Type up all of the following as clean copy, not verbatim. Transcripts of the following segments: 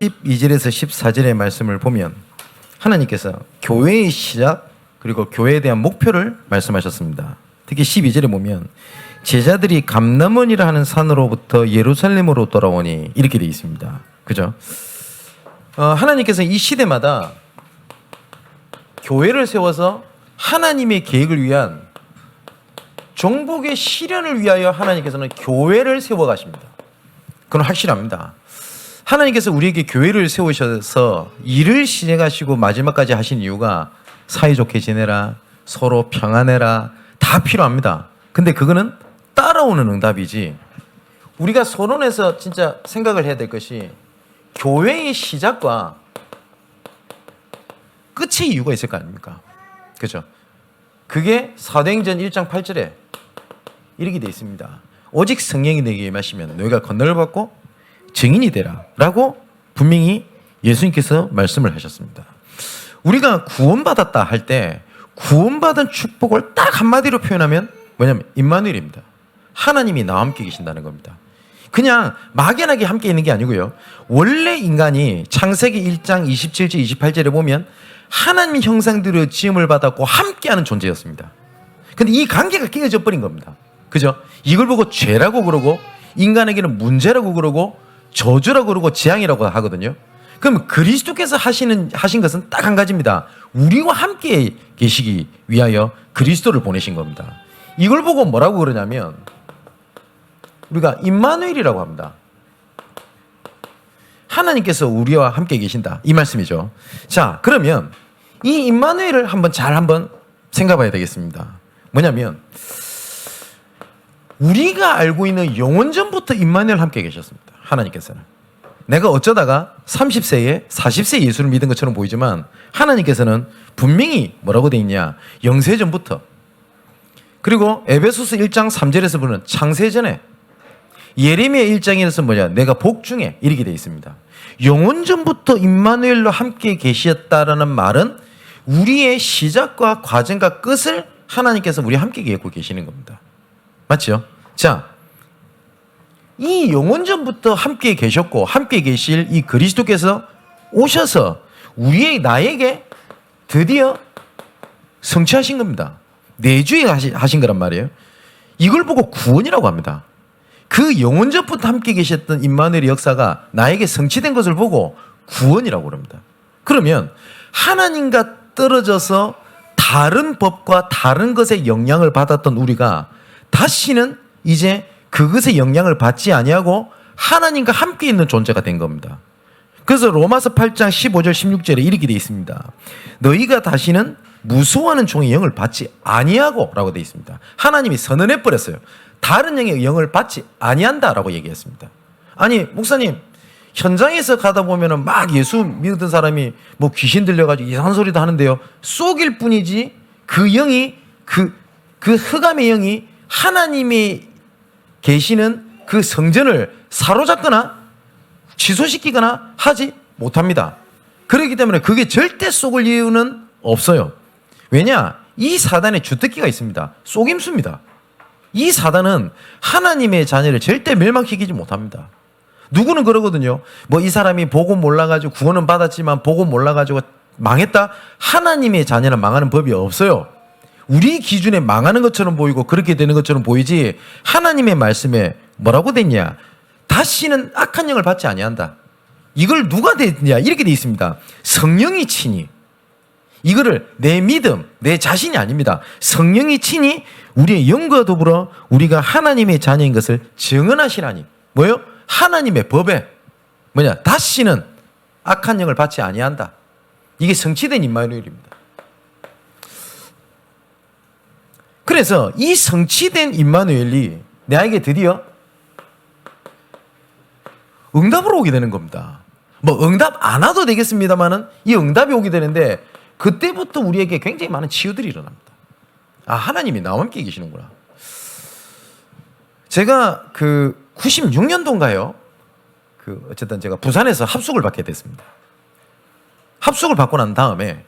(12절에서) (14절의) 말씀을 보면 하나님께서 교회의 시작 그리고 교회에 대한 목표를 말씀하셨습니다. 특히 12절에 보면 제자들이 감람원이라 하는 산으로부터 예루살렘으로 돌아오니 이렇게 되어 있습니다. 그죠? 하나님께서 이 시대마다 교회를 세워서 하나님의 계획을 위한 종복의 실현을 위하여 하나님께서는 교회를 세워 가십니다. 그건 확실합니다. 하나님께서 우리에게 교회를 세우셔서 일을 시작하시고 마지막까지 하신 이유가 사이좋게 지내라, 서로 평안해라, 다 필요합니다. 근데 그거는 따라오는 응답이지, 우리가 서론에서 진짜 생각을 해야 될 것이 교회의 시작과 끝의 이유가 있을 거 아닙니까? 그죠? 그게 사도행전 1장 8절에 이렇게 되어 있습니다. 오직 성령이 내게 임하시면 너희가 권능을 받고 증인이 되라 라고 분명히 예수님께서 말씀을 하셨습니다. 우리가 구원받았다 할 때 구원받은 축복을 딱 한마디로 표현하면 뭐냐면 임마누엘입니다. 하나님이 나와 함께 계신다는 겁니다. 그냥 막연하게 함께 있는 게 아니고요. 원래 인간이 창세기 1장 27절 28절에 보면 하나님 형상대로 지음을 받았고 함께하는 존재였습니다. 근데 이 관계가 깨어져 버린 겁니다. 그죠? 이걸 보고 죄라고 그러고 인간에게는 문제라고 그러고 저주라고 그러고 재앙이라고 하거든요. 그럼 그리스도께서 하신 것은 딱 한 가지입니다. 우리와 함께 계시기 위하여 그리스도를 보내신 겁니다. 이걸 보고 뭐라고 그러냐면 우리가 임마누엘이라고 합니다. 하나님께서 우리와 함께 계신다, 이 말씀이죠. 자, 그러면 이 임마누엘을 한번 생각해봐야 되겠습니다. 뭐냐면 우리가 알고 있는 영원전부터 임마누엘 함께 계셨습니다. 하나님께서는. 내가 어쩌다가 30세에 40세에 예수를 믿은 것처럼 보이지만 하나님께서는 분명히 뭐라고 되어 있냐, 영세전부터, 그리고 에베소서 1장 3절에서 보는 창세전에, 예레미야 1장에서 뭐냐, 내가 복중에 이렇게 되어 있습니다. 영원전부터 임마누엘로 함께 계셨다라는 말은 우리의 시작과 과정과 끝을 하나님께서 우리와 함께 계획하고 계시는 겁니다. 맞죠? 자, 이 영원전부터 함께 계셨고 함께 계실 이 그리스도께서 오셔서 나에게 드디어 성취하신 겁니다. 내주에 하신 거란 말이에요. 이걸 보고 구원이라고 합니다. 그 영원전부터 함께 계셨던 임마누엘의 역사가 나에게 성취된 것을 보고 구원이라고 합니다. 그러면 하나님과 떨어져서 다른 법과 다른 것의 영향을 받았던 우리가 다시는 이제 그것의 영향을 받지 아니하고 하나님과 함께 있는 존재가 된 겁니다. 그래서 로마서 8장 15절 16절에 이렇게 되어 있습니다. 너희가 다시는 무서워하는 종의 영을 받지 아니하고 라고 되어 있습니다. 하나님이 선언해 버렸어요. 다른 영의 영을 받지 아니한다라고 얘기했습니다. 아니 목사님, 현장에서 가다 보면은 막 예수 믿던 사람이 뭐 귀신 들려가지고 이상한 소리도 하는데요, 쏙일 뿐이지 그 영이 그 흑암의 영이 하나님이 계시는 그 성전을 사로잡거나 취소시키거나 하지 못합니다. 그렇기 때문에 그게 절대 속을 이유는 없어요. 왜냐? 이 사단의 주특기가 있습니다. 속임수입니다. 이 사단은 하나님의 자녀를 절대 멸망시키지 못합니다. 누구는 그러거든요. 뭐 이 사람이 복음 몰라가지고 구원은 받았지만 복음 몰라가지고 망했다. 하나님의 자녀는 망하는 법이 없어요. 우리 기준에 망하는 것처럼 보이고 그렇게 되는 것처럼 보이지, 하나님의 말씀에 뭐라고 됐냐, 다시는 악한 영을 받지 아니한다. 이걸 누가 됐냐, 이렇게 돼 있습니다. 성령이 친히. 이거를 내 믿음, 내 자신이 아닙니다. 성령이 친히 우리의 영과 더불어 우리가 하나님의 자녀인 것을 증언하시라니. 뭐요? 하나님의 법에 뭐냐, 다시는 악한 영을 받지 아니한다. 이게 성취된 임마누엘입니다. 그래서 이 성취된 임마누엘이 나에게 드디어 응답으로 오게 되는 겁니다. 뭐 응답 안 와도 되겠습니다만은 이 응답이 오게 되는데 그때부터 우리에게 굉장히 많은 치유들이 일어납니다. 아, 하나님이 나와 함께 계시는구나. 제가 96년도인가요? 어쨌든 제가 부산에서 합숙을 받게 됐습니다. 합숙을 받고 난 다음에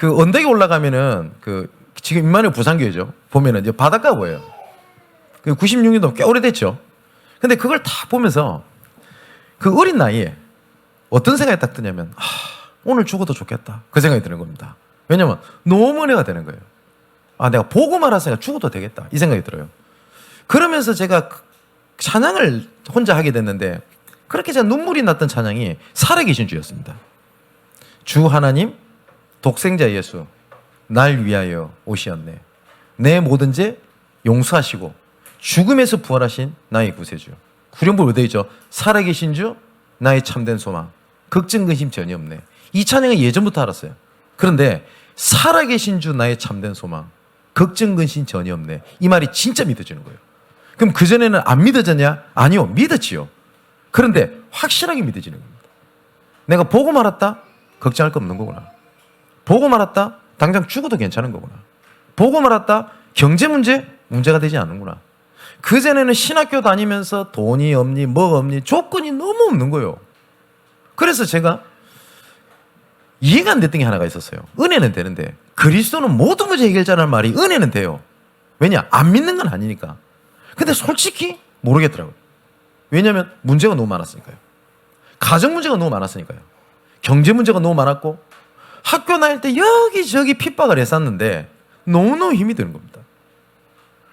언덕에 올라가면은 지금 임마누엘 부산교회죠. 보면은 이제 바닷가 보여요. 96년도 꽤 오래됐죠. 근데 그걸 다 보면서 그 어린 나이에 어떤 생각이 딱 드냐면 오늘 죽어도 좋겠다. 그 생각이 드는 겁니다. 왜냐면 너무 은혜가 되는 거예요. 내가 보고 말았으니까 죽어도 되겠다. 이 생각이 들어요. 그러면서 제가 찬양을 혼자 하게 됐는데 그렇게 제가 눈물이 났던 찬양이 살아계신 주였습니다. 주 하나님 독생자 예수 날 위하여 오시었네. 내 모든 죄 용서하시고 죽음에서 부활하신 나의 구세주. 구령부 어디에 있죠? 살아계신 주 나의 참된 소망. 걱정 근심 전혀 없네. 이 찬양은 예전부터 알았어요. 그런데 살아계신 주 나의 참된 소망. 걱정 근심 전혀 없네. 이 말이 진짜 믿어지는 거예요. 그럼 그전에는 안 믿어졌냐? 아니요. 믿었지요. 그런데 확실하게 믿어지는 겁니다. 내가 보고 말았다? 걱정할 거 없는 거구나. 보고 말았다? 당장 죽어도 괜찮은 거구나. 보고 말았다? 경제 문제가 되지 않는구나. 그전에는 신학교 다니면서 돈이 없니 뭐가 없니 조건이 너무 없는 거예요. 그래서 제가 이해가 안 됐던 게 하나가 있었어요. 은혜는 되는데 그리스도는 모든 문제 해결자라는 말이 은혜는 돼요. 왜냐? 안 믿는 건 아니니까. 근데 솔직히 모르겠더라고요. 왜냐하면 문제가 너무 많았으니까요. 가정 문제가 너무 많았으니까요. 경제 문제가 너무 많았고 학교 다닐 때 여기저기 핍박을 했었는데 너무너무 힘이 드는 겁니다.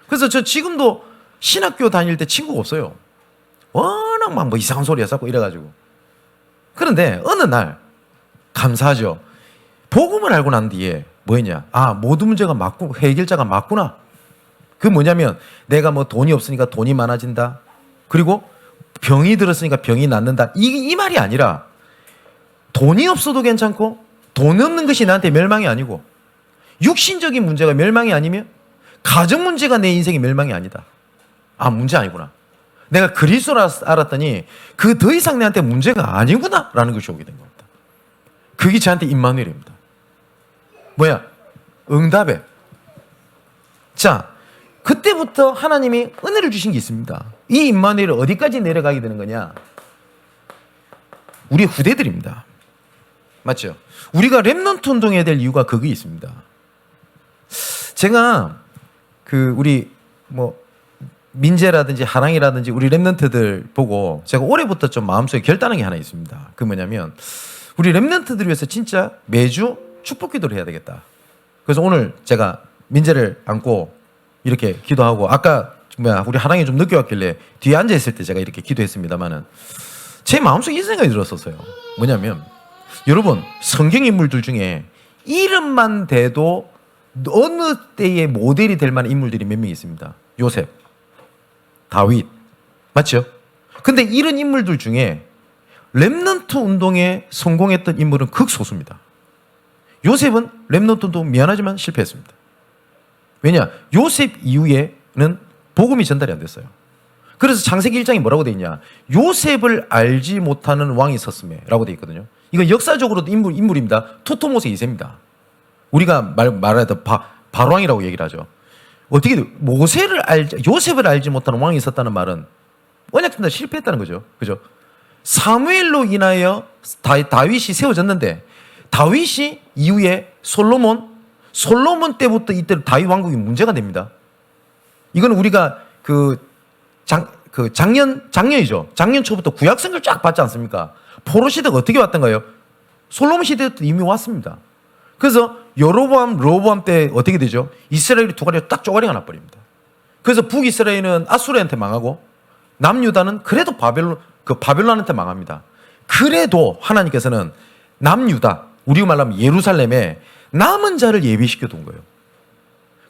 그래서 저 지금도 신학교 다닐 때 친구가 없어요. 워낙 막 뭐 이상한 소리 했었고 이래가지고. 그런데 어느 날 감사하죠. 복음을 알고 난 뒤에 뭐였냐? 모든 문제가 맞고 해결자가 맞구나. 그 뭐냐면 내가 뭐 돈이 없으니까 돈이 많아진다. 그리고 병이 들었으니까 병이 낫는다. 이 말이 아니라 돈이 없어도 괜찮고 돈 없는 것이 나한테 멸망이 아니고 육신적인 문제가 멸망이 아니면 가정 문제가 내 인생의 멸망이 아니다. 문제 아니구나. 내가 그리스도를 알았더니 그 더 이상 내한테 문제가 아니구나 라는 것이 오게 된 겁니다. 그게 저한테 임마누엘입니다. 응답에. 자, 그때부터 하나님이 은혜를 주신 게 있습니다. 이 임마누엘이 어디까지 내려가게 되는 거냐? 우리 후대들입니다. 맞죠? 우리가 렘넌트 운동해야 될 이유가 그게 있습니다. 제가 우리 민재라든지 하랑이라든지 우리 렘넌트들 보고 제가 올해부터 좀 마음속에 결단한 게 하나 있습니다. 그 뭐냐면 우리 렘넌트들 위해서 진짜 매주 축복 기도를 해야 되겠다. 그래서 오늘 제가 민재를 안고 이렇게 기도하고 아까 우리 하랑이 좀 늦게 왔길래 뒤에 앉아 있을 때 제가 이렇게 기도했습니다만은 제 마음속에 이 생각이 들었었어요. 뭐냐면 여러분 성경 인물들 중에 이름만 대도 어느 때의 모델이 될 만한 인물들이 몇 명 있습니다. 요셉, 다윗, 맞죠? 근데 이런 인물들 중에 렘넌트 운동에 성공했던 인물은 극소수입니다. 요셉은 렘넌트 운동 미안하지만 실패했습니다. 왜냐? 요셉 이후에는 복음이 전달이 안 됐어요. 그래서 창세기 1장에 뭐라고 돼 있냐? 요셉을 알지 못하는 왕이 섰음에 라고 돼 있거든요. 이건 역사적으로도 인물입니다. 토토모세 2세입니다. 우리가 말하던 바로왕이라고 얘기를 하죠. 어떻게 요셉을 알지 못하는 왕이 있었다는 말은 언약전다 실패했다는 거죠. 그죠? 사무엘로 인하여 다윗이 세워졌는데 다윗이 이후에 솔로몬 때부터 이때 다윗 왕국이 문제가 됩니다. 이건 우리가 작년이죠. 작년 초부터 구약 성경을 쫙 봤지 않습니까? 포로 시대가 어떻게 왔던가요? 솔로몬 시대 때도 이미 왔습니다. 그래서 여로보암 때 어떻게 되죠? 이스라엘이 두 가지가 딱 쪼가리가 나버립니다. 그래서 북이스라엘은 아수르한테 망하고 남유다는 그래도 바벨론한테 망합니다. 그래도 하나님께서는 남유다, 우리가 말하면 예루살렘에 남은 자를 예비시켜 둔 거예요.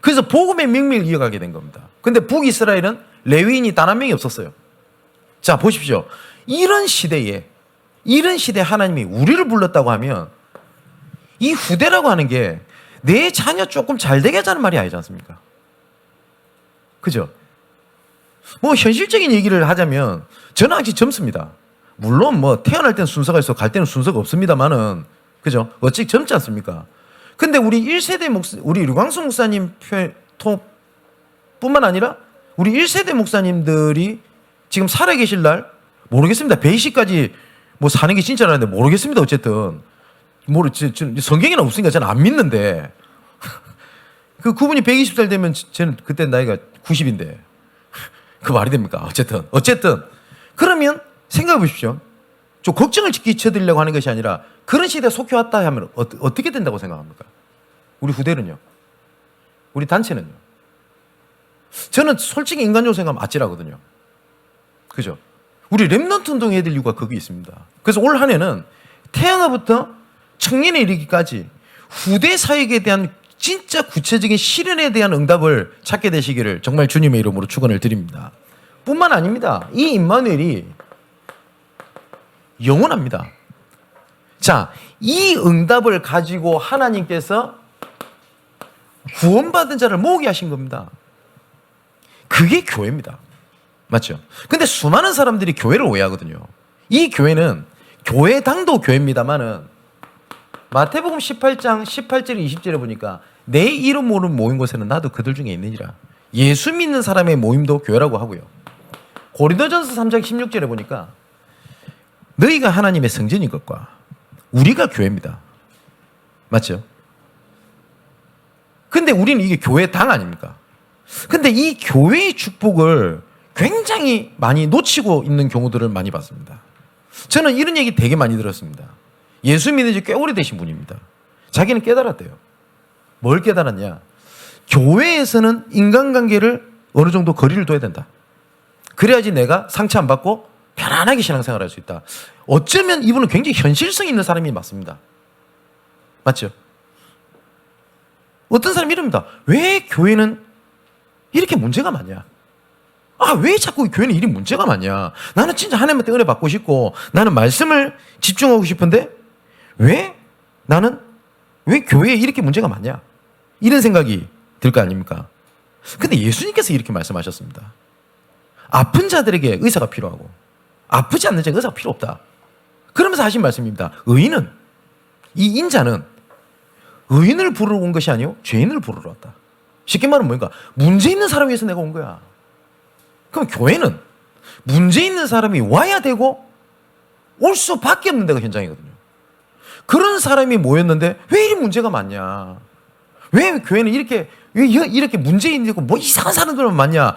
그래서 복음의 명맥을 이어가게 된 겁니다. 근데 북이스라엘은 레위인이 단 한 명이 없었어요. 자, 보십시오. 이런 시대에 하나님이 우리를 불렀다고 하면 이 후대라고 하는 게 내 자녀 조금 잘 되게 하자는 말이 아니지 않습니까? 그죠? 현실적인 얘기를 하자면 저는 아직 젊습니다. 물론 태어날 때는 순서가 있어 갈 때는 순서가 없습니다만은, 그죠? 어찌 젊지 않습니까? 근데 우리 1세대 우리 류광수 목사님 뿐만 아니라 우리 1세대 목사님들이 지금 살아계실 날 모르겠습니다. 120까지 사는 게 진짜라는데 모르겠습니다. 어쨌든 성경에는 없으니까 저는 안 믿는데 그분이 120살 되면 저는 그때 나이가 90인데 그 말이 됩니까? 어쨌든 그러면 생각해 보십시오. 좀 걱정을 끼쳐드리려고 하는 것이 아니라 그런 시대에 속해 왔다 하면 어떻게 된다고 생각합니까? 우리 후대는요? 우리 단체는요? 저는 솔직히 인간적으로 생각하면 아찔하거든요. 그죠? 우리 랩넌트 운동 해야 될 이유가 거기 있습니다. 그래서 올 한 해는 태양아부터 청년에 이르기까지 후대 사역에 대한 진짜 구체적인 실현에 대한 응답을 찾게 되시기를 정말 주님의 이름으로 축원을 드립니다. 뿐만 아닙니다. 이 임마누엘이 영원합니다. 자, 이 응답을 가지고 하나님께서 구원받은 자를 모으게 하신 겁니다. 그게 교회입니다. 맞죠? 근데 수많은 사람들이 교회를 오해하거든요. 이 교회는 교회당도 교회입니다만은 마태복음 18장 18절 20절에 보니까 내 이름으로 모인 곳에는 나도 그들 중에 있느니라. 예수 믿는 사람의 모임도 교회라고 하고요. 고린도전서 3장 16절에 보니까 너희가 하나님의 성전인 것과 우리가 교회입니다. 맞죠? 근데 우리는 이게 교회당 아닙니까? 근데 이 교회의 축복을 굉장히 많이 놓치고 있는 경우들을 많이 봤습니다. 저는 이런 얘기 되게 많이 들었습니다. 예수 믿은 지 꽤 오래되신 분입니다. 자기는 깨달았대요. 뭘 깨달았냐? 교회에서는 인간관계를 어느 정도 거리를 둬야 된다. 그래야지 내가 상처 안 받고 편안하게 신앙생활할 수 있다. 어쩌면 이분은 굉장히 현실성 있는 사람이 맞습니다. 맞죠? 어떤 사람이 이럽니다. 왜 교회는 이렇게 문제가 많냐? 왜 자꾸 교회는 이리 문제가 많냐? 나는 진짜 하나님한테 은혜 받고 싶고 나는 말씀을 집중하고 싶은데 왜 교회에 이렇게 문제가 많냐? 이런 생각이 들 거 아닙니까? 근데 예수님께서 이렇게 말씀하셨습니다. 아픈 자들에게 의사가 필요하고 아프지 않는 자에게 의사가 필요 없다. 그러면서 하신 말씀입니다. 의인은, 이 인자는 의인을 부르러 온 것이 아니요 죄인을 부르러 왔다. 쉽게 말하면 뭔가 문제 있는 사람을 위해서 내가 온 거야. 그럼 교회는 문제 있는 사람이 와야 되고 올 수밖에 없는 데가 현장이거든요. 그런 사람이 모였는데 왜 이리 문제가 많냐? 왜 교회는 이렇게 문제 있고 뭐 이상한 사람들만 많냐?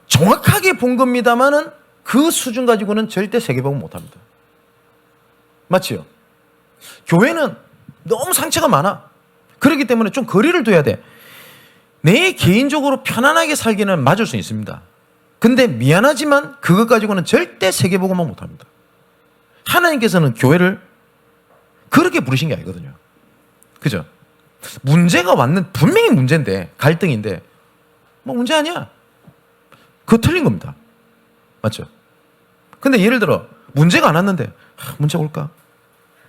정확하게 본 겁니다만은 그 수준 가지고는 절대 세계복음 못합니다. 맞지요? 교회는 너무 상처가 많아. 그렇기 때문에 좀 거리를 둬야 돼. 내 개인적으로 편안하게 살기는 맞을 수 있습니다. 근데 미안하지만 그것 가지고는 절대 세계복음만 못합니다. 하나님께서는 교회를 그렇게 부르신 게 아니거든요. 그죠? 문제가 왔는 분명히 문제인데 갈등인데 뭐 문제 아니야. 그거 틀린 겁니다. 맞죠? 근데 예를 들어 문제가 안 왔는데 문제 올까?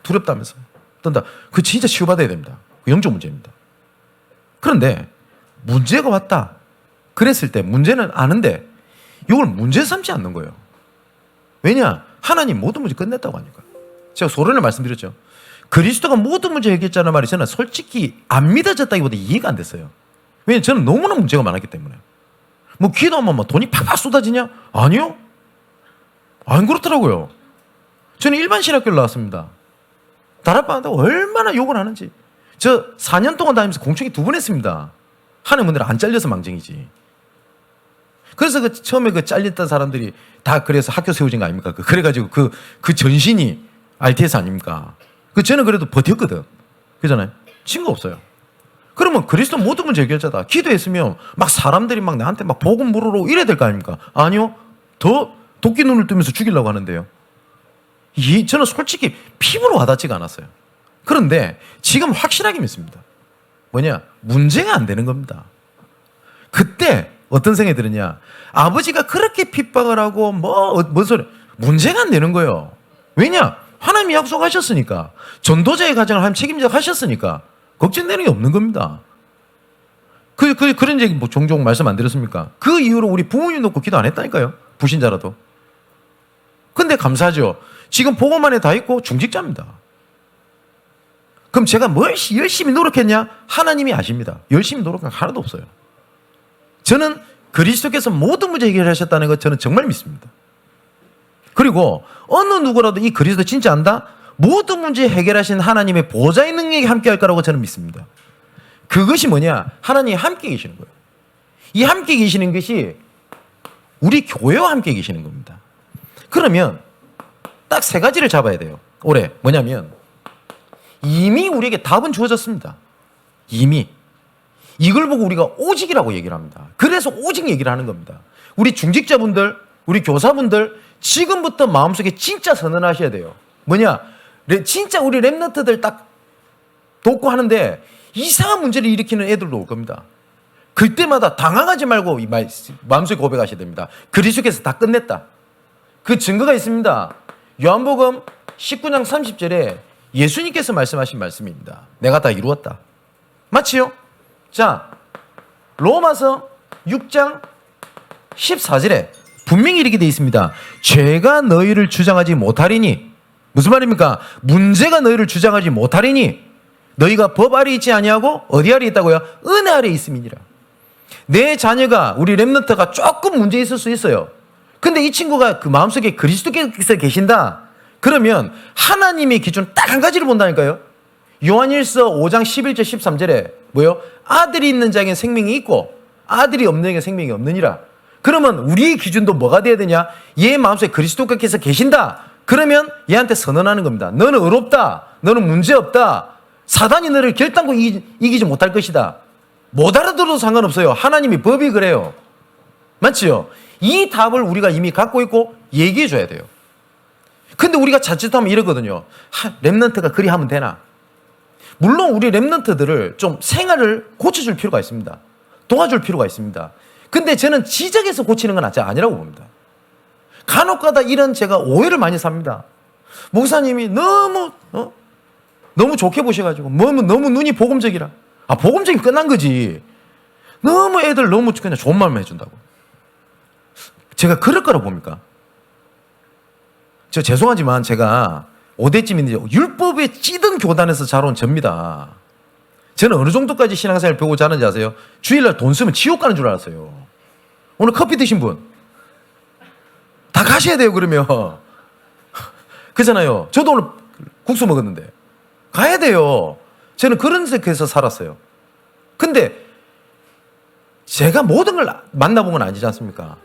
두렵다면서 떤다. 그거 진짜 치유받아야 됩니다. 영적 문제입니다. 그런데 문제가 왔다. 그랬을 때 문제는 아는데 이걸 문제 삼지 않는 거예요. 왜냐? 하나님 모든 문제 끝냈다고 하니까. 제가 소론을 말씀드렸죠. 그리스도가 모든 문제 해결했다는 말이 저는 솔직히 안 믿어졌다기보다 이해가 안 됐어요. 왜냐면 저는 너무나 문제가 많았기 때문에. 뭐 기도하면 뭐 돈이 팍팍 쏟아지냐? 아니요. 안 그렇더라고요. 저는 일반 신학교를 나왔습니다. 다락방한다고 얼마나 욕을 하는지. 저 4년 동안 다니면서 공청회 2번 했습니다. 하나님들 안 잘려서 망정이지. 그래서 처음에 잘렸던 사람들이 다 그래서 학교 세워진 거 아닙니까? 그래가지고 그 전신이 RTS 아닙니까? 저는 그래도 버텼거든. 그잖아요. 친구 없어요. 그러면 그리스도 모든 문제 해결자다. 기도했으면 막 사람들이 막 나한테 막 복음 물으러 이래야 될 거 아닙니까? 아니요. 더 도끼 눈을 뜨면서 죽이려고 하는데요. 저는 솔직히 피부로 와닿지가 않았어요. 그런데 지금 확실하게 믿습니다. 뭐냐? 문제가 안 되는 겁니다. 그때 어떤 생각이 들었냐? 아버지가 그렇게 핍박을 하고 뭔 소리? 문제가 안 되는 거예요. 왜냐? 하나님이 약속하셨으니까. 전도자의 가정을 하나님 책임자가 하셨으니까 걱정되는 게 없는 겁니다. 그런 얘기 뭐 종종 말씀 안 드렸습니까? 그 이후로 우리 부모님 놓고 기도 안 했다니까요. 불신자라도. 근데 감사하죠. 지금 복음 안에 다 있고 중직자입니다. 그럼 제가 뭘 열심히 노력했냐? 하나님이 아십니다. 열심히 노력한 거 하나도 없어요. 저는 그리스도께서 모든 문제 해결하셨다는 것 저는 정말 믿습니다. 그리고 어느 누구라도 이 그리스도 진짜 안다? 모든 문제 해결하신 하나님의 보좌의 능력이 함께 할 거라고 저는 믿습니다. 그것이 뭐냐? 하나님이 함께 계시는 거예요. 이 함께 계시는 것이 우리 교회와 함께 계시는 겁니다. 그러면 딱 세 가지를 잡아야 돼요. 올해 뭐냐면 이미 우리에게 답은 주어졌습니다. 이미. 이걸 보고 우리가 오직이라고 얘기를 합니다. 그래서 오직 얘기를 하는 겁니다. 우리 중직자분들, 우리 교사분들 지금부터 마음속에 진짜 선언하셔야 돼요. 뭐냐? 진짜 우리 랩런트들 딱 돕고 하는데 이상한 문제를 일으키는 애들도 올 겁니다. 그때마다 당황하지 말고 마음속에 고백하셔야 됩니다. 그리스도께서 다 끝냈다. 그 증거가 있습니다. 요한복음 19장 30절에 예수님께서 말씀하신 말씀입니다. 내가 다 이루었다. 맞지요? 자, 로마서 6장 14절에 분명히 이렇게 되어 있습니다. 죄가 너희를 주장하지 못하리니, 무슨 말입니까? 문제가 너희를 주장하지 못하리니 너희가 법 아래 있지 아니하고 어디 아래 있다고요? 은혜 아래 있음이니라. 내 자녀가, 우리 랩런트가 조금 문제 있을 수 있어요. 근데 이 친구가 그 마음속에 그리스도께서 계신다. 그러면 하나님의 기준 딱 한 가지를 본다니까요. 요한일서 5장 11절 13절에 뭐요? 아들이 있는 자에게 생명이 있고 아들이 없는 자에게 생명이 없느니라. 그러면 우리의 기준도 뭐가 돼야 되냐? 얘 마음속에 그리스도께서 계신다. 그러면 얘한테 선언하는 겁니다. 너는 의롭다. 너는 문제없다. 사단이 너를 결단코 이기지 못할 것이다. 못 알아들어도 상관없어요. 하나님이 법이 그래요. 맞지요? 이 답을 우리가 이미 갖고 있고 얘기해 줘야 돼요. 근데 우리가 자칫하면 이러거든요. 랩런트가 그리 하면 되나? 물론 우리 랩런트들을 좀 생활을 고쳐줄 필요가 있습니다. 도와줄 필요가 있습니다. 근데 저는 지적해서 고치는 건 아니라고 봅니다. 간혹가다 이런 제가 오해를 많이 삽니다. 목사님이 너무 좋게 보셔가지고 너무 눈이 복음적이라. 복음적이 끝난 거지. 너무 애들 너무 그냥 좋은 말만 해준다고. 제가 그럴 거라고 봅니까? 저 죄송하지만 제가 5대쯤인데 율법에 찌든 교단에서 자라온 접니다. 저는 어느 정도까지 신앙생활을 배우고 자는지 아세요? 주일날 돈 쓰면 지옥 가는 줄 알았어요. 오늘 커피 드신 분 다 가셔야 돼요. 그러면 그잖아요. 저도 오늘 국수 먹었는데 가야 돼요. 저는 그런 색에서 살았어요. 근데 제가 모든 걸 만나본 건 아니지 않습니까?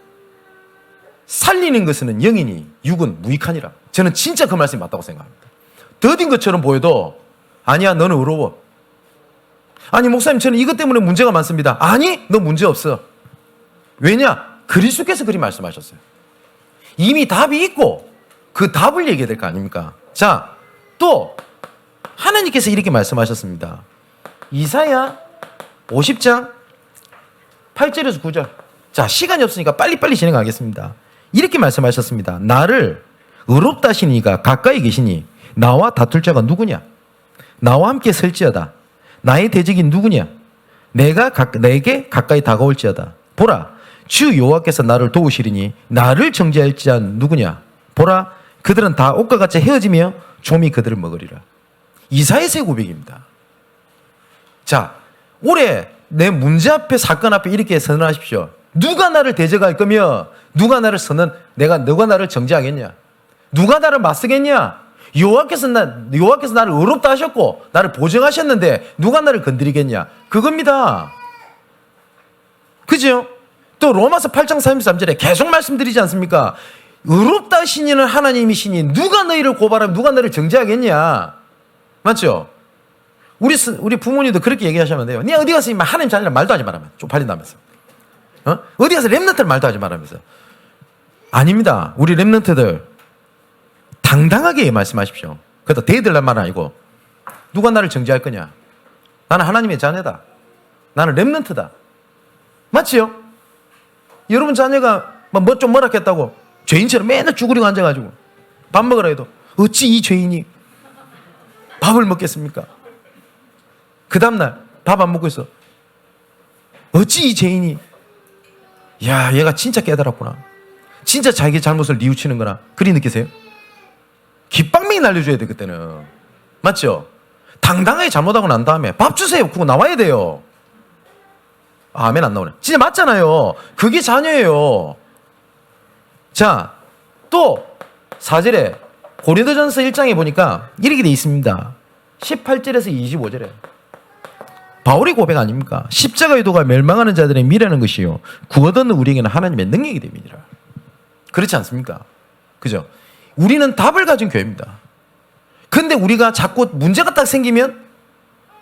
살리는 것은 영이니 육은 무익하니라. 저는 진짜 그 말씀이 맞다고 생각합니다. 더딘 것처럼 보여도 아니야, 너는 의로워. 아니 목사님, 저는 이것 때문에 문제가 많습니다. 아니, 너 문제 없어. 왜냐? 그리스도께서 그리 말씀하셨어요. 이미 답이 있고 그 답을 얘기해야 될 거 아닙니까? 자, 또 하나님께서 이렇게 말씀하셨습니다. 이사야 50장 8절에서 9절. 자, 시간이 없으니까 빨리빨리 진행하겠습니다. 이렇게 말씀하셨습니다. 나를 의롭다 하시니가 가까이 계시니 나와 다툴 자가 누구냐? 나와 함께 설지어다. 나의 대적이 누구냐? 내게 가까이 다가올지어다. 보라, 주 여호와께서 나를 도우시리니 나를 정죄할 자 누구냐? 보라, 그들은 다 옷과 같이 헤어지며 좀이 그들을 먹으리라. 이사야의 새 고백입니다. 자, 올해 내 문제 앞에, 사건 앞에 이렇게 선언하십시오. 누가 나를 대적할 거며 누가 나를 누가 나를 정죄하겠냐? 누가 나를 맞서겠냐? 여호와께서 나를 의롭다 하셨고 나를 보증하셨는데 누가 나를 건드리겠냐? 그겁니다. 그죠? 또 로마서 8장 33절에 계속 말씀드리지 않습니까? 의롭다 하시니는 하나님이시니 누가 너희를 고발하면 누가 너를 정죄하겠냐? 맞죠? 우리 부모님도 그렇게 얘기하시면 돼요. 니 어디 가서 하나님 자녀랑 말도 하지 말라면 쪽팔린다면서. 어디 가서 랩런트를 말도 하지 말라면서. 아닙니다. 우리 랩런트들 당당하게 말씀하십시오. 그래도 대들란 말은 아니고 누가 나를 정죄할 거냐? 나는 하나님의 자녀다. 나는 랩런트다. 맞지요? 여러분 자녀가 뭐 좀 뭐라겠다고 죄인처럼 맨날 쭈그리고 앉아가지고 밥 먹으라 해도 어찌 이 죄인이 밥을 먹겠습니까? 그 다음날 밥 안 먹고 있어. 어찌 이 죄인이, 야, 얘가 진짜 깨달았구나. 진짜 자기 잘못을 뉘우치는구나. 그리 느끼세요? 깃방맹이 날려줘야 돼, 그때는. 맞죠? 당당하게 잘못하고 난 다음에 밥 주세요. 그거 나와야 돼요. 아멘 안 나오네. 진짜 맞잖아요. 그게 자녀예요. 자, 또 4절에 고린도전서 1장에 보니까 이렇게 돼 있습니다. 18절에서 25절에 바울의 고백 아닙니까? 십자가의 도가 멸망하는 자들의 미라는 것이요 구원 얻는 우리에게는 하나님의 능력이 됨이니라. 그렇지 않습니까? 그죠? 우리는 답을 가진 교회입니다. 근데 우리가 자꾸 문제가 딱 생기면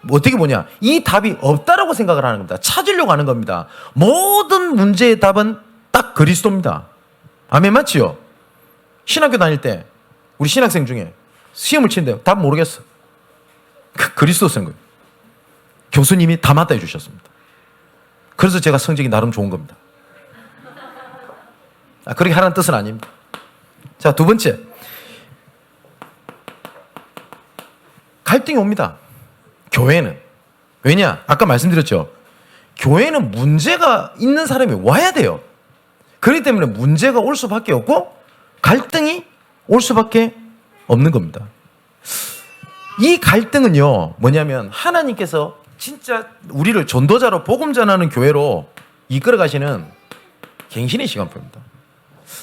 어떻게 보냐? 이 답이 없다라고 생각을 하는 겁니다. 찾으려고 하는 겁니다. 모든 문제의 답은 딱 그리스도입니다. 아멘, 맞지요? 신학교 다닐 때 우리 신학생 중에 시험을 치는데 답 모르겠어. 그리스도 쓴 거예요. 교수님이 다 맞다 해주셨습니다. 그래서 제가 성적이 나름 좋은 겁니다. 그렇게 하라는 뜻은 아닙니다. 자, 두 번째. 갈등이 옵니다. 교회는. 왜냐? 아까 말씀드렸죠. 교회는 문제가 있는 사람이 와야 돼요. 그렇기 때문에 문제가 올 수밖에 없고 갈등이 올 수밖에 없는 겁니다. 이 갈등은요, 뭐냐면 하나님께서 진짜 우리를 전도자로 복음 전하는 교회로 이끌어 가시는 갱신의 시간표입니다.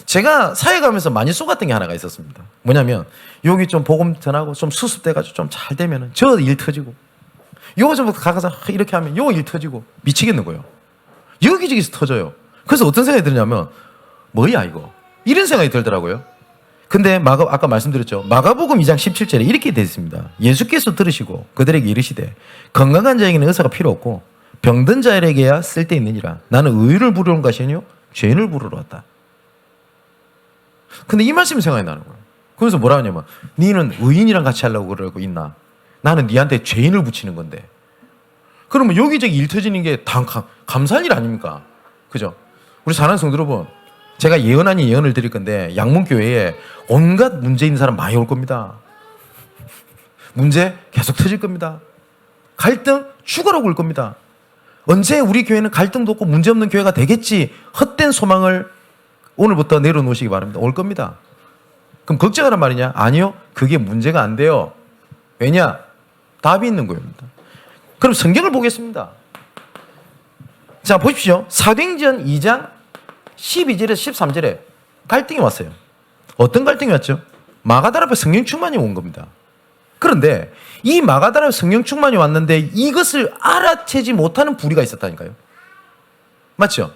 제가 사회 가면서 많이 쏘갔던 게 하나가 있었습니다. 뭐냐면 여기 좀 복음 전하고 좀 수습돼가지고 좀 잘 되면은 저 일 터지고 요거 좀 가서 이렇게 하면 요 일 터지고 미치겠는 거예요. 여기저기서 터져요. 그래서 어떤 생각이 드냐면 뭐야 이거 이런 생각이 들더라고요. 근데 아까 말씀드렸죠. 마가복음 2장 17절에 이렇게 되어 있습니다. 예수께서 들으시고 그들에게 이르시되 건강한 자에게는 의사가 필요 없고 병든 자에게야 쓸데있느니라. 나는 의를 부르러 온 것이 아니요 죄인을 부르러 왔다. 근데 이 말씀이 생각이 나는 거예요. 그래서 뭐라 하냐면 너는 의인이랑 같이 하려고 그러고 있나? 나는 네한테 죄인을 붙이는 건데. 그러면 여기저기 일 터지는 게 다 감사할 일 아닙니까? 그죠? 우리 사랑하는 성도 여러분, 제가 예언 아닌 예언을 드릴 건데 양문교회에 온갖 문제 있는 사람 많이 올 겁니다. 문제 계속 터질 겁니다. 갈등 죽어라고 올 겁니다. 언제 우리 교회는 갈등도 없고 문제 없는 교회가 되겠지 헛된 소망을 오늘부터 내려놓으시기 바랍니다. 올 겁니다. 그럼 걱정하란 말이냐? 아니요. 그게 문제가 안 돼요. 왜냐? 답이 있는 거입니다. 그럼 성경을 보겠습니다. 자, 보십시오. 사도행전 2장 12절에서 13절에 갈등이 왔어요. 어떤 갈등이 왔죠? 마가다라 앞에 성령 충만이 온 겁니다. 그런데 이 마가다라 앞에 성령 충만이 왔는데 이것을 알아채지 못하는 부류가 있었다니까요. 맞죠?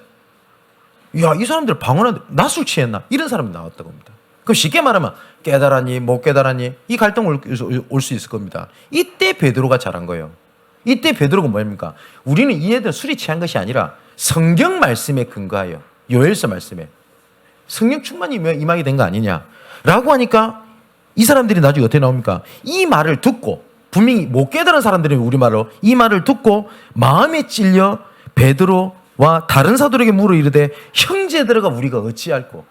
야, 이 사람들 방언하는데 낮술 취했나? 이런 사람이 나왔다고 합니다. 그럼 쉽게 말하면 깨달았니 못 깨달았니 이 갈등 올 수 있을 겁니다. 이때 베드로가 잘한 거예요. 이때 베드로가 뭐입니까? 우리는 이 애들 술이 취한 것이 아니라 성경 말씀에 근거하여 요엘서 말씀에 성령 충만이 임하게 된 거 아니냐라고 하니까 이 사람들이 나중에 어떻게 나옵니까? 이 말을 듣고 분명히 못 깨달은 사람들이 우리말로 이 말을 듣고 마음에 찔려 베드로와 다른 사도에게 물어 이르되 형제들아 우리가 어찌할꼬.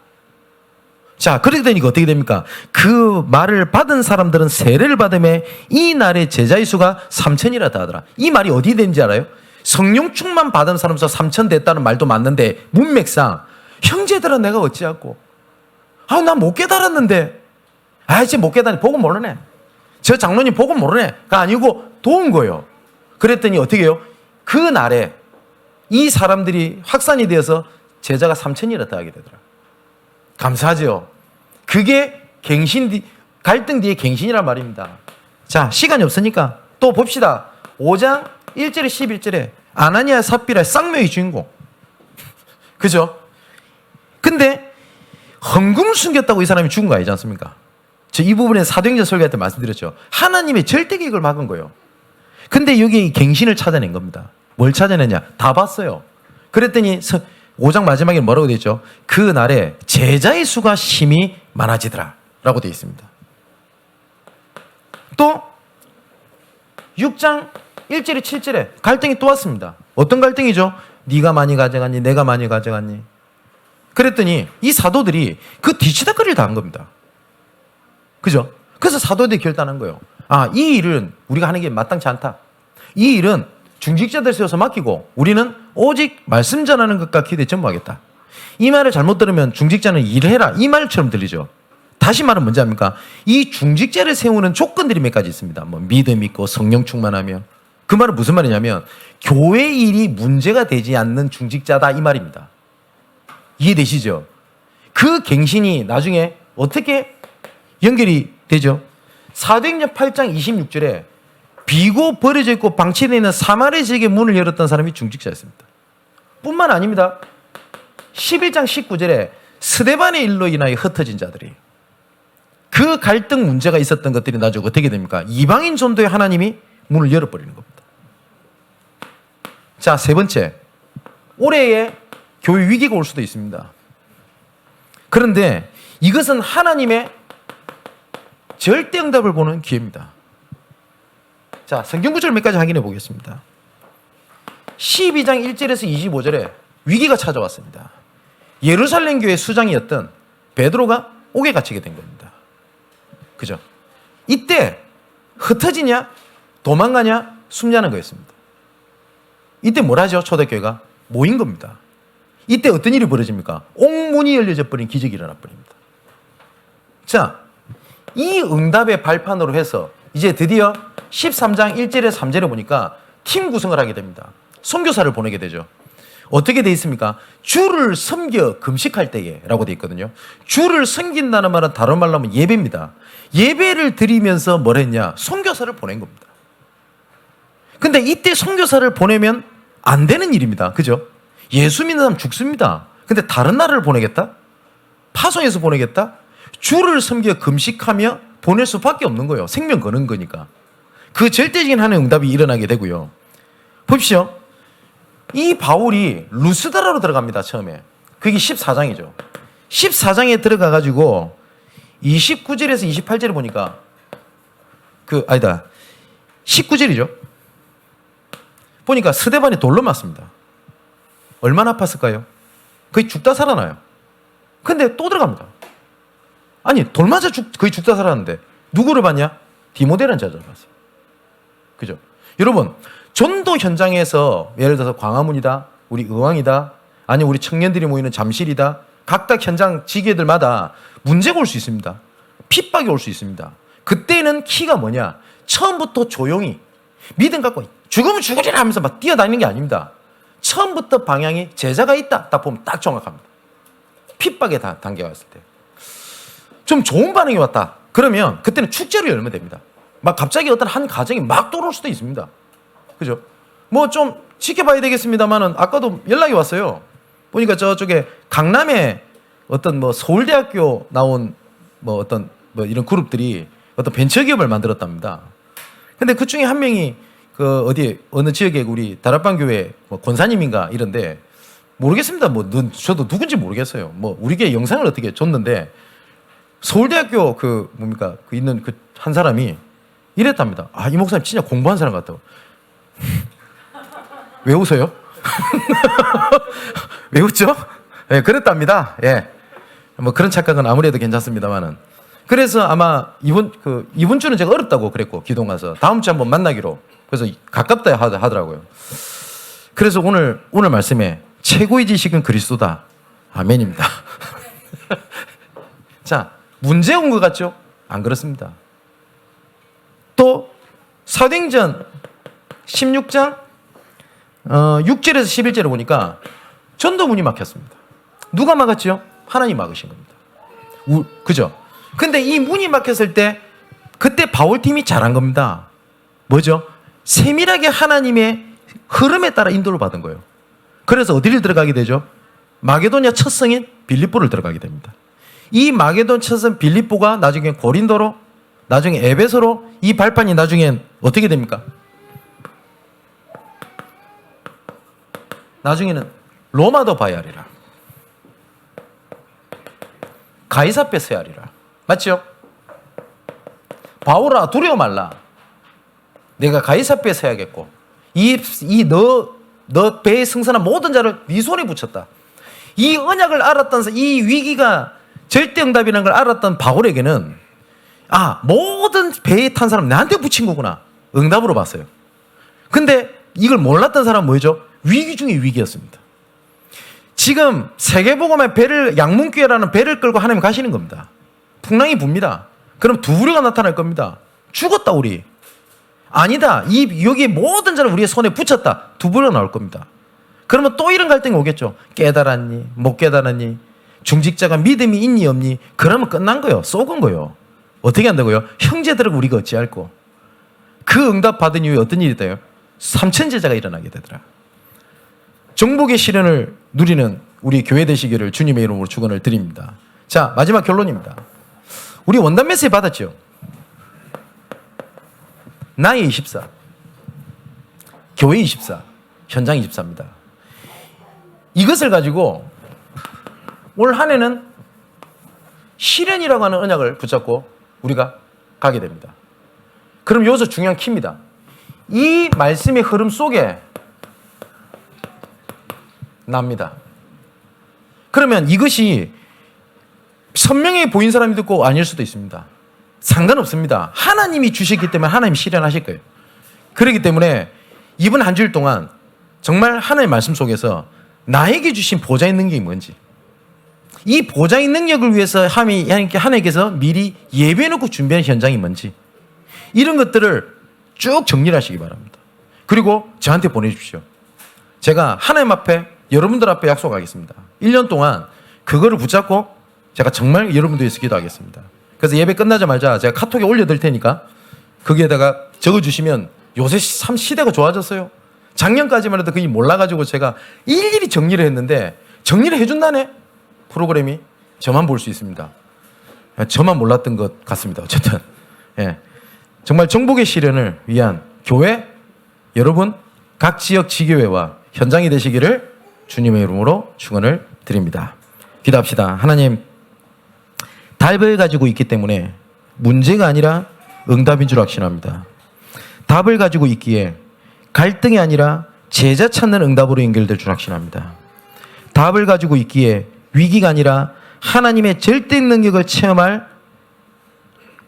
자, 그렇게 되니까 어떻게 됩니까? 그 말을 받은 사람들은 세례를 받음에 이 날의 제자의 수가 3,000이라 하더라. 이 말이 어디 된지 알아요? 성령 충만 받은 사람 수 3,000 됐다는 말도 맞는데 문맥상 형제들아 내가 어찌할꼬. 아, 나 못 깨달았는데. 아, 쟤 못 깨달았네. 복음 모르네. 저 장로님 복음 모르네.가 아니고 도운 거예요. 그랬더니 어떻게 해요? 그 날에 이 사람들이 확산이 되어서 제자가 3,000이라 하게 되더라. 감사하죠. 그게 갈등 뒤에 갱신이란 말입니다. 자, 시간이 없으니까 또 봅시다. 5장 1절에 11절에 아나니아 삽비라의 쌍명의 주인공. 그죠? 근데 헌금 숨겼다고 이 사람이 죽은 거 아니지 않습니까? 저 이 부분에 사도행전 설교할 때 말씀드렸죠. 하나님의 절대 계획을 막은 거예요. 근데 여기 갱신을 찾아낸 겁니다. 뭘 찾아내냐? 다 봤어요. 그랬더니 5장 마지막에 뭐라고 되어 있죠? 그 날에 제자의 수가 심히 많아지더라 라고 되어 있습니다. 또 6장 1절에 7절에 갈등이 또 왔습니다. 어떤 갈등이죠? 네가 많이 가져갔니? 내가 많이 가져갔니? 그랬더니 이 사도들이 그 뒤치다거리를 다 한 겁니다. 그죠? 그래서 사도들이 결단한 거예요. 아, 이 일은 우리가 하는 게 마땅치 않다. 이 일은 중직자들 세워서 맡기고 우리는 오직 말씀 전하는 것과 기대에 전무하겠다. 이 말을 잘못 들으면 중직자는 일해라 이 말처럼 들리죠. 다시 말은 뭔지 압니까? 이 중직자를 세우는 조건들이 몇 가지 있습니다. 뭐 믿음 있고 성령 충만하며. 그 말은 무슨 말이냐면 교회 일이 문제가 되지 않는 중직자다 이 말입니다. 이해되시죠? 그 갱신이 나중에 어떻게 연결이 되죠? 사도행전 8장 26절에 비고 버려져 있고 방치되어 있는 사마리아 지역의 문을 열었던 사람이 중직자였습니다. 뿐만 아닙니다. 11장 19절에 스데반의 일로 인하여 흩어진 자들이, 그 갈등 문제가 있었던 것들이 나중에 어떻게 됩니까? 이방인 전도에 하나님이 문을 열어버리는 겁니다. 자, 세 번째, 올해에 교회 위기가 올 수도 있습니다. 그런데 이것은 하나님의 절대 응답을 보는 기회입니다. 자, 성경 구절 몇 가지 확인해 보겠습니다. 12장 1절에서 25절에 위기가 찾아왔습니다. 예루살렘 교회 수장이었던 베드로가 옥에 갇히게 된 겁니다. 그죠? 이때 흩어지냐 도망가냐 숨냐는 거였습니다. 이때 뭘 하죠? 초대교회가 모인 겁니다. 이때 어떤 일이 벌어집니까? 옥문이 열려져 버린 기적이 일어나 버립니다. 자, 이 응답의 발판으로 해서 이제 드디어 13장 1절에 3절에 보니까 팀 구성을 하게 됩니다. 선교사를 보내게 되죠. 어떻게 돼 있습니까? 주를 섬겨 금식할 때에 라고 돼 있거든요. 주를 섬긴다는 말은 다른 말로 하면 예배입니다. 예배를 드리면서 뭘 했냐? 선교사를 보낸 겁니다. 근데 이때 선교사를 보내면 안 되는 일입니다. 그죠? 예수 믿는 사람 죽습니다. 근데 다른 나라를 보내겠다? 파송해서 보내겠다? 주를 섬겨 금식하며 보낼 수밖에 없는 거예요. 생명 거는 거니까. 그 절대적인 하나님의 응답이 일어나게 되고요. 보십시오. 이 바울이 루스드라로 들어갑니다. 처음에. 그게 14장이죠. 14장에 들어가가지고 29절에서 28절을 보니까 19절이죠. 보니까 스데반이 돌로 맞습니다. 얼마나 아팠을까요? 거의 죽다 살아나요. 근데 또 들어갑니다. 아니, 돌 맞아 거의 죽다 살아났는데 누구를 봤냐? 디모데라는 자를 봤어요. 그죠? 여러분, 전도 현장에서 예를 들어서 광화문이다, 우리 의왕이다, 아니면 우리 청년들이 모이는 잠실이다, 각각 현장 지계들마다 문제가 올 수 있습니다. 핍박이 올 수 있습니다. 그때는 키가 뭐냐? 처음부터 조용히 믿음 갖고 죽으면 죽으리라 하면서 막 뛰어다니는 게 아닙니다. 처음부터 방향이 제자가 있다 딱 보면 딱 정확합니다. 핍박의 단계가 왔을 때 좀 좋은 반응이 왔다 그러면 그때는 축제를 열면 됩니다. 막 갑자기 어떤 한 가정이 막 돌아올 수도 있습니다. 그죠? 뭐 좀 지켜봐야 되겠습니다만은 아까도 연락이 왔어요. 보니까 저쪽에 강남에 어떤 뭐 서울대학교 나온 뭐 어떤 뭐 이런 그룹들이 어떤 벤처기업을 만들었답니다. 근데 그 중에 한 명이 그 어디 어느 지역에 우리 다락방 교회 뭐 권사님인가 이런데 모르겠습니다. 뭐 저도 누군지 모르겠어요. 뭐 우리 교회 영상을 어떻게 줬는데 서울대학교 그 뭡니까 그 있는 그 한 사람이 이랬답니다. 아, 이 목사님 진짜 공부한 사람 같다고. 왜 웃어요? 왜 웃죠? 예, 그랬답니다. 예. 뭐 그런 착각은 아무래도 괜찮습니다만은. 그래서 아마 이번 주는 제가 어렵다고 그랬고 기동 가서 다음 주에 한번 만나기로. 그래서 가깝다 하더라고요. 그래서 오늘 말씀에 최고의 지식은 그리스도다. 아멘입니다. 자, 문제 온 것 같죠? 안 그렇습니다. 또 사도행전 16장 6절에서 11절에 보니까 전도문이 막혔습니다. 누가 막았죠? 하나님 막으신 겁니다. 그죠? 근데 이 문이 막혔을 때 그때 바울팀이 잘한 겁니다. 뭐죠? 세밀하게 하나님의 흐름에 따라 인도를 받은 거예요. 그래서 어디를 들어가게 되죠? 마게도냐 첫 성인 빌립보를 들어가게 됩니다. 이 마게도냐 첫 성인 빌립보가 나중에 고린도로, 나중에 에베소로, 이 발판이 나중엔 어떻게 됩니까? 나중에는 로마도 봐야 하리라. 가이사 뺏 서야 하리라. 맞죠? 바울아 두려워 말라. 내가 가이사 뺏 서야겠고 너 배에 승선한 모든 자를 네 손에 붙였다. 이 언약을 알았던 이 위기가 절대응답이라는 걸 알았던 바울에게는 모든 배에 탄 사람 나한테 붙인 거구나. 응답으로 봤어요. 근데 이걸 몰랐던 사람은 뭐죠? 위기 중에 위기였습니다. 지금 세계복음의 배를 양문교회라는 배를 끌고 하나님 가시는 겁니다. 풍랑이 붑니다. 그럼 두 부류가 나타날 겁니다. 죽었다 우리. 아니다. 여기 모든 자를 우리의 손에 붙였다. 두 부류가 나올 겁니다. 그러면 또 이런 갈등이 오겠죠. 깨달았니? 못 깨달았니? 중직자가 믿음이 있니 없니? 그러면 끝난 거예요. 쏘은 거예요. 어떻게 한다고요? 형제들하고 우리가 어찌할꼬? 그 응답 받은 이후에 어떤 일이 돼요? 삼천제자가 일어나게 되더라. 정복의 시련을 누리는 우리 교회 되시기를 주님의 이름으로 축원을 드립니다. 자, 마지막 결론입니다. 우리 원단 메시지 받았죠? 나의 24, 교회 24, 현장 24입니다. 이것을 가지고 올 한 해는 시련이라고 하는 언약을 붙잡고 우리가 가게 됩니다. 그럼 여기서 중요한 키입니다. 이 말씀의 흐름 속에 납니다. 그러면 이것이 선명해 보인 사람이 있고 아닐 수도 있습니다. 상관없습니다. 하나님이 주셨기 때문에 하나님이 실현하실 거예요. 그렇기 때문에 이번 한 주일 동안 정말 하나님의 말씀 속에서 나에게 주신 보좌의 능력이 뭔지, 이 보좌의 능력을 위해서 하나님께서 미리 예배해놓고 준비한 현장이 뭔지, 이런 것들을 쭉 정리를 하시기 바랍니다. 그리고 저한테 보내주십시오. 제가 하나님 앞에, 여러분들 앞에 약속하겠습니다. 1년 동안 그거를 붙잡고 제가 정말 여러분들 위해서 기도하겠습니다. 그래서 예배 끝나자마자 제가 카톡에 올려드릴 테니까 거기에다가 적어주시면, 요새 참 시대가 좋아졌어요. 작년까지만 해도 그게 몰라가지고 제가 일일이 정리를 했는데, 정리를 해준다네 프로그램이. 저만 볼 수 있습니다. 저만 몰랐던 것 같습니다. 어쨌든 예. 정말 정복의 시련을 위한 교회, 여러분 각 지역 지교회와 현장이 되시기를 주님의 이름으로 축원을 드립니다. 기도합시다. 하나님, 답을 가지고 있기 때문에 문제가 아니라 응답인 줄 확신합니다. 답을 가지고 있기에 갈등이 아니라 제자 찾는 응답으로 연결될 줄 확신합니다. 답을 가지고 있기에 위기가 아니라 하나님의 절대 능력을 체험할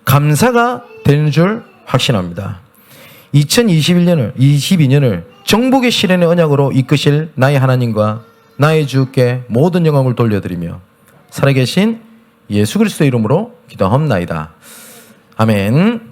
감사가 되는 줄 확신합니다. 2022년을 정복의 시련의 언약으로 이끄실 나의 하나님과 나의 주께 모든 영광을 돌려드리며 살아계신 예수 그리스도의 이름으로 기도하옵나이다. 아멘.